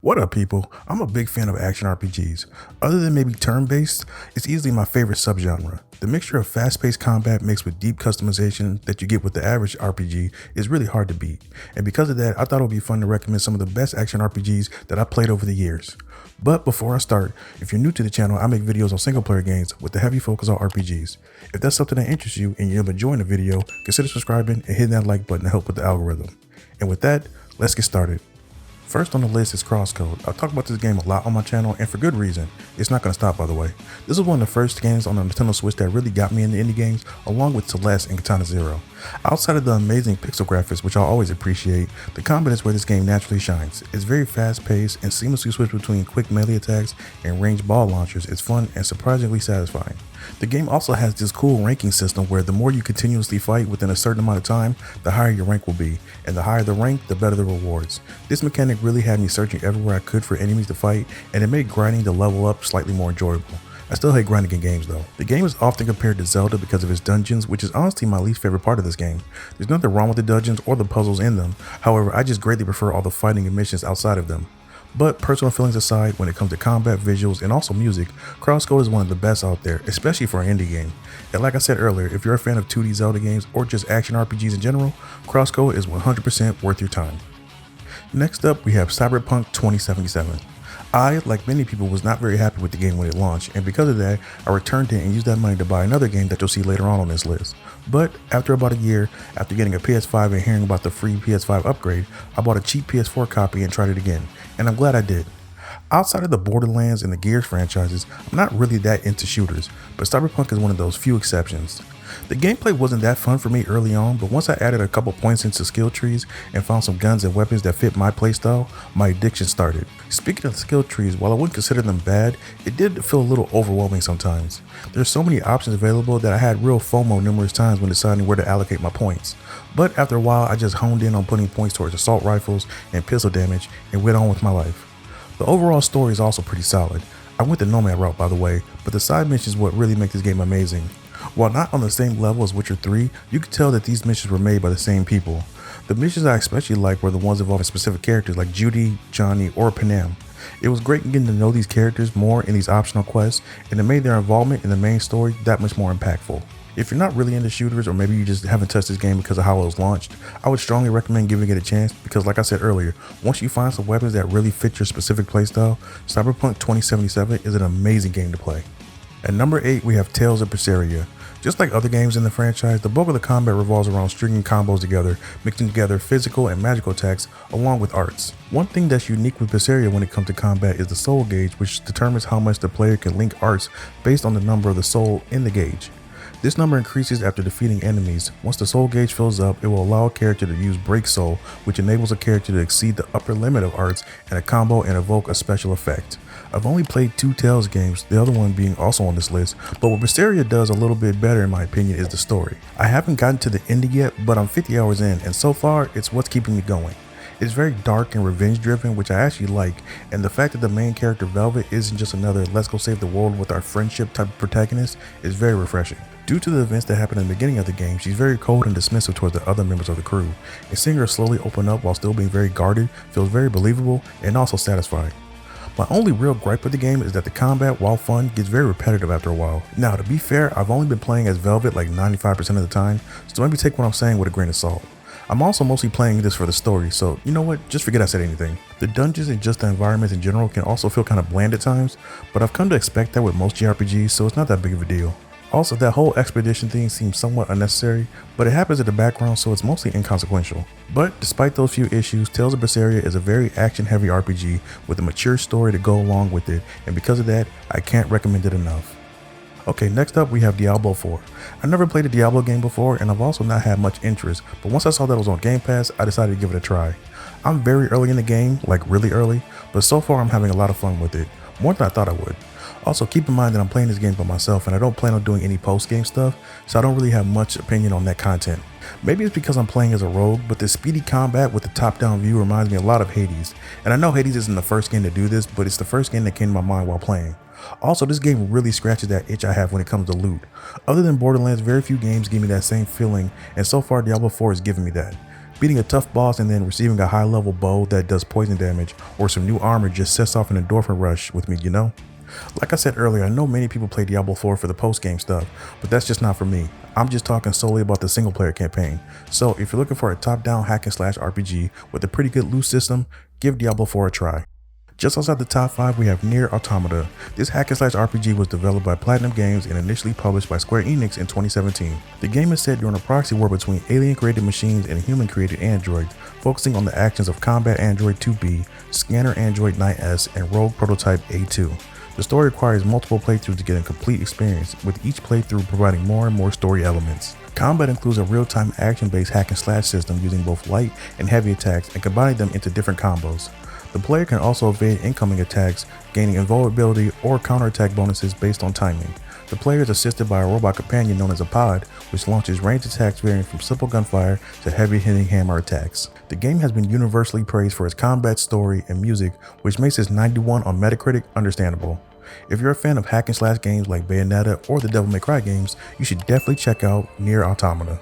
What up, people? I'm a big fan of action RPGs. Other than maybe turn-based, it's easily my favorite subgenre. The mixture of fast-paced combat mixed with deep customization that you get with the average RPG is really hard to beat. And because of that, I thought it would be fun to recommend some of the best action RPGs that I played over the years. But before I start, if you're new to the channel, I make videos on single-player games with a heavy focus on RPGs. If that's something that interests you and you're enjoying the video, consider subscribing and hitting that like button to help with the algorithm. And with that, let's get started. First on the list is Crosscode. I talk about this game a lot on my channel, and for good reason. It's not going to stop, by the way. This was one of the first games on the Nintendo Switch that really got me into indie games, along with Celeste and Katana Zero. Outside of the amazing pixel graphics, which I always appreciate, the combat is where this game naturally shines. It's very fast paced, and seamlessly switch between quick melee attacks and ranged ball launchers is fun and surprisingly satisfying. The game also has this cool ranking system where the more you continuously fight within a certain amount of time, the higher your rank will be, and the higher the rank, the better the rewards. This mechanic really had me searching everywhere I could for enemies to fight, and it made grinding to level up slightly more enjoyable. I still hate grinding in games though. The game is often compared to Zelda because of its dungeons, which is honestly my least favorite part of this game. There's nothing wrong with the dungeons or the puzzles in them, however I just greatly prefer all the fighting and missions outside of them. But personal feelings aside, when it comes to combat, visuals, and also music, Crosscode is one of the best out there, especially for an indie game. And like I said earlier, if you're a fan of 2D Zelda games or just action RPGs in general, Crosscode is 100% worth your time. Next up, we have Cyberpunk 2077. I, like many people, was not very happy with the game when it launched, and because of that, I returned it and used that money to buy another game that you'll see later on this list. But after about a year, after getting a PS5 and hearing about the free PS5 upgrade, I bought a cheap PS4 copy and tried it again, and I'm glad I did. Outside of the Borderlands and the Gears franchises, I'm not really that into shooters, but Cyberpunk is one of those few exceptions. The gameplay wasn't that fun for me early on, but once I added a couple points into skill trees and found some guns and weapons that fit my playstyle, my addiction started. Speaking of skill trees, while I wouldn't consider them bad, it did feel a little overwhelming sometimes. There's so many options available that I had real FOMO numerous times when deciding where to allocate my points. But after a while, I just honed in on putting points towards assault rifles and pistol damage and went on with my life. The overall story is also pretty solid. I went the Nomad route, by the way, but the side missions is what really make this game amazing. While not on the same level as Witcher 3, you could tell that these missions were made by the same people. The missions I especially liked were the ones involving specific characters like Judy, Johnny, or Panam. It was great getting to know these characters more in these optional quests, and it made their involvement in the main story that much more impactful. If you're not really into shooters, or maybe you just haven't touched this game because of how it was launched, I would strongly recommend giving it a chance because like I said earlier, once you find some weapons that really fit your specific playstyle, Cyberpunk 2077 is an amazing game to play. At number 8, we have Tales of Berseria. Just like other games in the franchise, the bulk of the combat revolves around stringing combos together, mixing together physical and magical attacks along with arts. One thing that's unique with Berseria when it comes to combat is the soul gauge, which determines how much the player can link arts based on the number of the soul in the gauge. This number increases after defeating enemies. Once the soul gauge fills up, it will allow a character to use Break Soul, which enables a character to exceed the upper limit of arts in a combo and evoke a special effect. I've only played 2 Tales games, the other one being also on this list, but what Berseria does a little bit better in my opinion is the story. I haven't gotten to the ending yet, but I'm 50 hours in, and so far it's what's keeping me going. It's very dark and revenge driven, which I actually like, and the fact that the main character Velvet isn't just another let's go save the world with our friendship type of protagonist is very refreshing. Due to the events that happened in the beginning of the game, she's very cold and dismissive towards the other members of the crew, and seeing her slowly open up while still being very guarded feels very believable and also satisfying. My only real gripe with the game is that the combat, while fun, gets very repetitive after a while. Now, to be fair, I've only been playing as Velvet like 95% of the time, so maybe take what I'm saying with a grain of salt. I'm also mostly playing this for the story, so you know what, just forget I said anything. The dungeons and just the environments in general can also feel kind of bland at times, but I've come to expect that with most JRPGs, so it's not that big of a deal. Also, that whole expedition thing seems somewhat unnecessary, but it happens in the background, so it's mostly inconsequential. But despite those few issues, Tales of Berseria is a very action-heavy RPG with a mature story to go along with it, and because of that, I can't recommend it enough. Okay, next up we have Diablo 4. I never played a Diablo game before, and I've also not had much interest, but once I saw that it was on Game Pass, I decided to give it a try. I'm very early in the game, like really early, but so far I'm having a lot of fun with it, more than I thought I would. Also, keep in mind that I'm playing this game by myself and I don't plan on doing any post-game stuff, so I don't really have much opinion on that content. Maybe it's because I'm playing as a rogue, but the speedy combat with the top-down view reminds me a lot of Hades. And I know Hades isn't the first game to do this, but it's the first game that came to my mind while playing. Also, this game really scratches that itch I have when it comes to loot. Other than Borderlands, very few games give me that same feeling, and so far Diablo 4 is giving me that. Beating a tough boss and then receiving a high level bow that does poison damage or some new armor just sets off an endorphin rush with me, you know? Like I said earlier, I know many people play Diablo 4 for the post-game stuff, but that's just not for me. I'm just talking solely about the single player campaign. So if you're looking for a top-down hack and slash RPG with a pretty good loot system, give Diablo 4 a try. Just outside the top 5, we have Nier Automata. This hack and slash RPG was developed by Platinum Games and initially published by Square Enix in 2017. The game is set during a proxy war between alien-created machines and human-created androids, focusing on the actions of Combat Android 2B, Scanner Android 9S, and Rogue Prototype A2. The story requires multiple playthroughs to get a complete experience, with each playthrough providing more and more story elements. Combat includes a real-time action-based hack and slash system using both light and heavy attacks and combining them into different combos. The player can also evade incoming attacks, gaining invulnerability or counterattack bonuses based on timing. The player is assisted by a robot companion known as a pod, which launches ranged attacks varying from simple gunfire to heavy-hitting hammer attacks. The game has been universally praised for its combat, story, and music, which makes its 91 on Metacritic understandable. If you're a fan of hack and slash games like Bayonetta or the Devil May Cry games, you should definitely check out Nier Automata.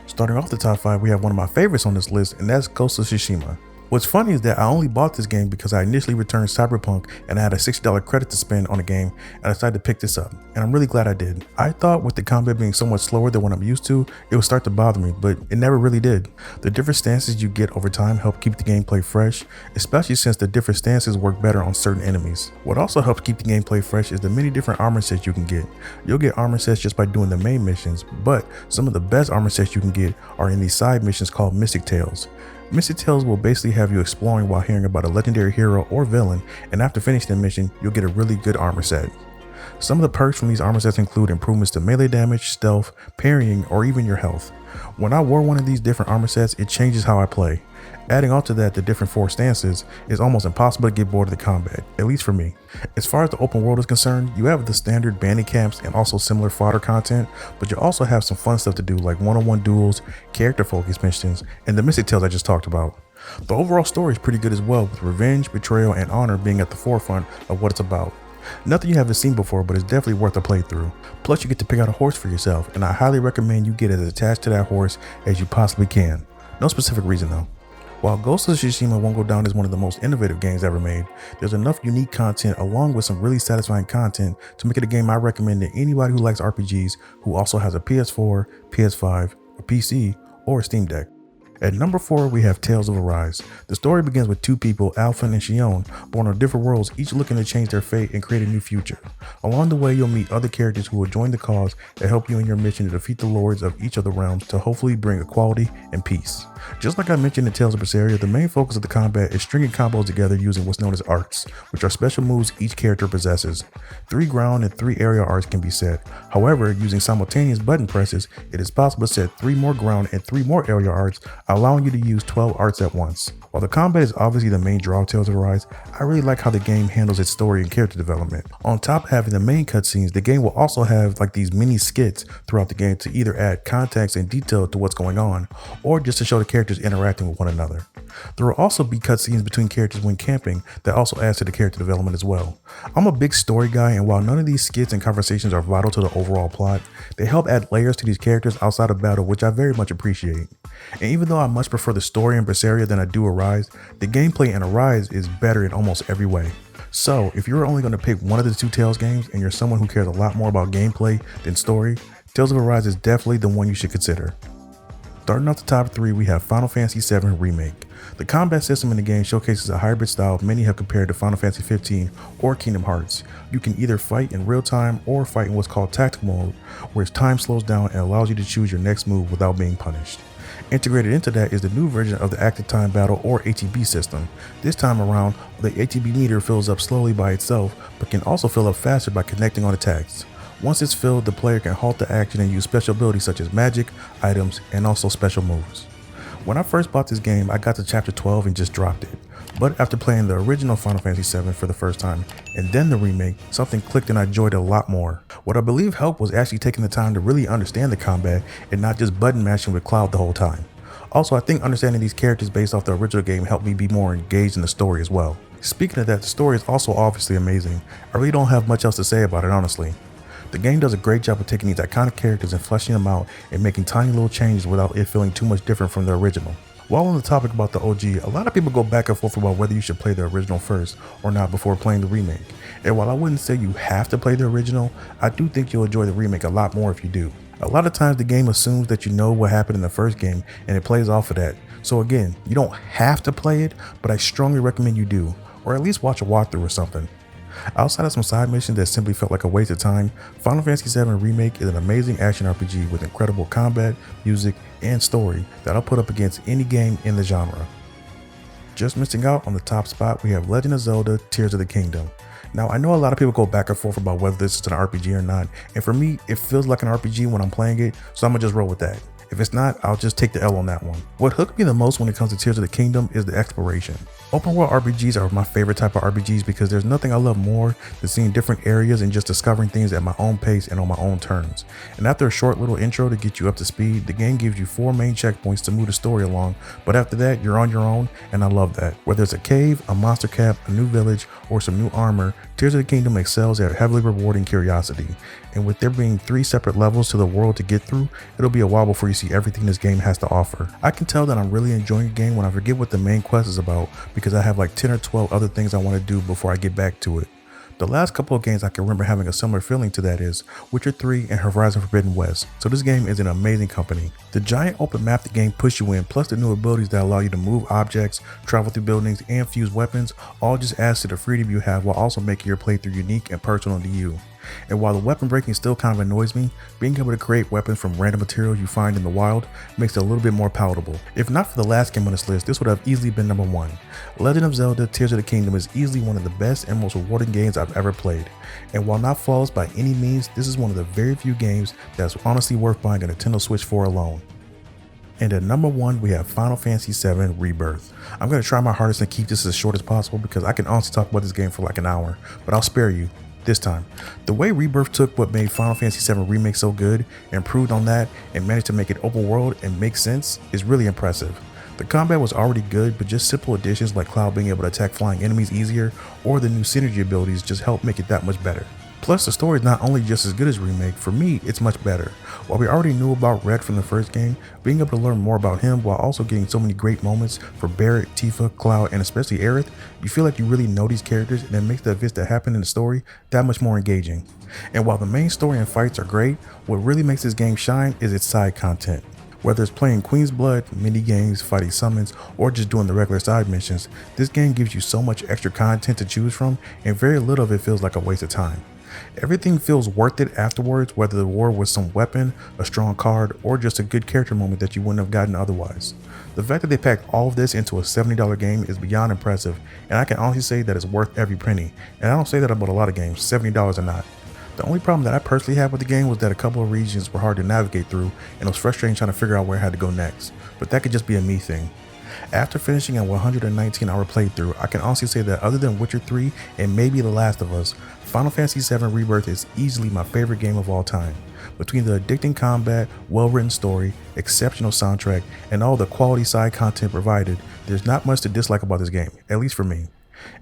Starting off the top 5, we have one of my favorites on this list, and that's Ghost of Tsushima. What's funny is that I only bought this game because I initially returned Cyberpunk and I had a $60 credit to spend on the game, and I decided to pick this up, and I'm really glad I did. I thought with the combat being so much slower than what I'm used to, it would start to bother me, but it never really did. The different stances you get over time help keep the gameplay fresh, especially since the different stances work better on certain enemies. What also helps keep the gameplay fresh is the many different armor sets you can get. You'll get armor sets just by doing the main missions, but some of the best armor sets you can get are in these side missions called Mystic Tales. Mystic Tales will basically have you exploring while hearing about a legendary hero or villain, and after finishing the mission, you'll get a really good armor set. Some of the perks from these armor sets include improvements to melee damage, stealth, parrying, or even your health. When I wore one of these different armor sets, it changes how I play. Adding on to that the different 4 stances, is almost impossible to get bored of the combat, at least for me. As far as the open world is concerned, you have the standard bandit camps and also similar fodder content, but you also have some fun stuff to do like one-on-one duels, character focused missions, and the Mystic Tales I just talked about. The overall story is pretty good as well, with revenge, betrayal, and honor being at the forefront of what it's about. Nothing you haven't seen before, but it's definitely worth a playthrough. Plus you get to pick out a horse for yourself, and I highly recommend you get as attached to that horse as you possibly can. No specific reason though. While Ghost of Tsushima won't go down as one of the most innovative games ever made, there's enough unique content along with some really satisfying content to make it a game I recommend to anybody who likes RPGs who also has a PS4, PS5, a PC, or a Steam Deck. At number 4, we have Tales of Arise. The story begins with 2 people, Alphen and Xion, born on different worlds, each looking to change their fate and create a new future. Along the way, you'll meet other characters who will join the cause and help you in your mission to defeat the lords of each of the realms to hopefully bring equality and peace. Just like I mentioned in Tales of Berseria, the main focus of the combat is stringing combos together using what's known as arts, which are special moves each character possesses. 3 ground and 3 aerial arts can be set. However, using simultaneous button presses, it is possible to set 3 more ground and 3 more aerial arts, allowing you to use 12 arts at once. While the combat is obviously the main draw of Tales of Arise, I really like how the game handles its story and character development. On top of having the main cutscenes, the game will also have like these mini skits throughout the game to either add context and detail to what's going on, or just to show the characters interacting with one another. There will also be cutscenes between characters when camping that also adds to the character development as well. I'm a big story guy, and while none of these skits and conversations are vital to the overall plot, they help add layers to these characters outside of battle, which I very much appreciate. And even though I much prefer the story in Berseria than I do Arise, the gameplay in Arise is better in almost every way. So if you're only going to pick one of the 2 Tales games and you're someone who cares a lot more about gameplay than story, Tales of Arise is definitely the one you should consider. Starting off the top 3, we have Final Fantasy VII Remake. The combat system in the game showcases a hybrid style many have compared to Final Fantasy 15 or Kingdom Hearts. You can either fight in real time or fight in what's called tactical mode, where time slows down and allows you to choose your next move without being punished. Integrated into that is the new version of the Active Time Battle or ATB system. This time around, the ATB meter fills up slowly by itself, but can also fill up faster by connecting on attacks. Once it's filled, the player can halt the action and use special abilities such as magic, items, and also special moves. When I first bought this game, I got to chapter 12 and just dropped it. But after playing the original Final Fantasy VII for the first time, and then the remake, something clicked and I enjoyed it a lot more. What I believe helped was actually taking the time to really understand the combat and not just button mashing with Cloud the whole time. Also, I think understanding these characters based off the original game helped me be more engaged in the story as well. Speaking of that, the story is also obviously amazing. I really don't have much else to say about it, honestly. The game does a great job of taking these iconic characters and fleshing them out and making tiny little changes without it feeling too much different from the original. While on the topic about the OG, a lot of people go back and forth about whether you should play the original first or not before playing the remake. And while I wouldn't say you have to play the original, I do think you'll enjoy the remake a lot more if you do. A lot of times the game assumes that you know what happened in the first game and it plays off of that. So again, you don't have to play it, but I strongly recommend you do, or at least watch a walkthrough or something. Outside of some side missions that simply felt like a waste of time, Final Fantasy VII Remake is an amazing action RPG with incredible combat, music, and story that I'll put up against any game in the genre. Just missing out on the top spot, we have Legend of Zelda Tears of the Kingdom. Now, I know a lot of people go back and forth about whether this is an RPG or not, and for me, it feels like an RPG when I'm playing it, so I'm gonna just roll with that. If it's not, I'll just take the L on that one. What hooked me the most when it comes to Tears of the Kingdom is the exploration. Open world RPGs are my favorite type of RPGs because there's nothing I love more than seeing different areas and just discovering things at my own pace and on my own terms. And after a short little intro to get you up to speed, the game gives you 4 main checkpoints to move the story along, but after that, you're on your own, and I love that. Whether it's a cave, a monster cap, a new village, or some new armor, Tears of the Kingdom excels at heavily rewarding curiosity. And with there being 3 separate levels to the world to get through, it'll be a while before you see everything this game has to offer. I can tell that I'm really enjoying the game when I forget what the main quest is about because I have like 10 or 12 other things I want to do before I get back to it. The last couple of games I can remember having a similar feeling to that is Witcher 3 and Horizon Forbidden West, so this game is an amazing company. The giant open map the game puts you in, plus the new abilities that allow you to move objects, travel through buildings, and fuse weapons, all just adds to the freedom you have while also making your playthrough unique and personal to you. And while the weapon breaking still kind of annoys me, being able to create weapons from random materials you find in the wild makes it a little bit more palatable. If not for the last game on this list, this would have easily been number 1. Legend of Zelda Tears of the Kingdom is easily one of the best and most rewarding games I've ever played. And while not flawless by any means, this is one of the very few games that's honestly worth buying a Nintendo Switch for alone. And at number 1, we have Final Fantasy VII Rebirth. I'm going to try my hardest to keep this as short as possible because I can honestly talk about this game for like an hour, but I'll spare you. This time, the way Rebirth took what made Final Fantasy VII Remake so good, improved on that, and managed to make it open world and make sense is really impressive. The combat was already good, but just simple additions like Cloud being able to attack flying enemies easier, or the new synergy abilities just help make it that much better. Plus, the story is not only just as good as Remake, for me, it's much better. While we already knew about Red from the first game, being able to learn more about him while also getting so many great moments for Barret, Tifa, Cloud, and especially Aerith, you feel like you really know these characters and it makes the events that happen in the story that much more engaging. And while the main story and fights are great, what really makes this game shine is its side content. Whether it's playing Queen's Blood, mini games, fighting summons, or just doing the regular side missions, this game gives you so much extra content to choose from and very little of it feels like a waste of time. Everything feels worth it afterwards, whether the reward was some weapon, a strong card, or just a good character moment that you wouldn't have gotten otherwise. The fact that they packed all of this into a $70 game is beyond impressive, and I can honestly say that it's worth every penny. And I don't say that about a lot of games, $70 or not. The only problem that I personally had with the game was that a couple of regions were hard to navigate through, and it was frustrating trying to figure out where I had to go next. But that could just be a me thing. After finishing a 119-hour playthrough, I can honestly say that other than Witcher 3 and maybe The Last of Us, Final Fantasy VII Rebirth is easily my favorite game of all time. Between the addicting combat, well-written story, exceptional soundtrack, and all the quality side content provided, there's not much to dislike about this game, at least for me.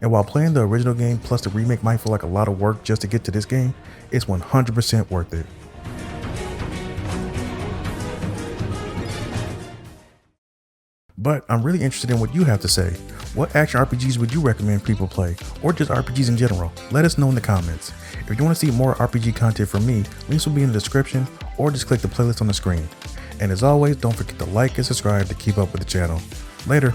And while playing the original game plus the remake might feel like a lot of work just to get to this game, it's 100% worth it. But I'm really interested in what you have to say. What action RPGs would you recommend people play, or just RPGs in general? Let us know in the comments. If you want to see more RPG content from me, links will be in the description, or just click the playlist on the screen. And as always, don't forget to like and subscribe to keep up with the channel. Later.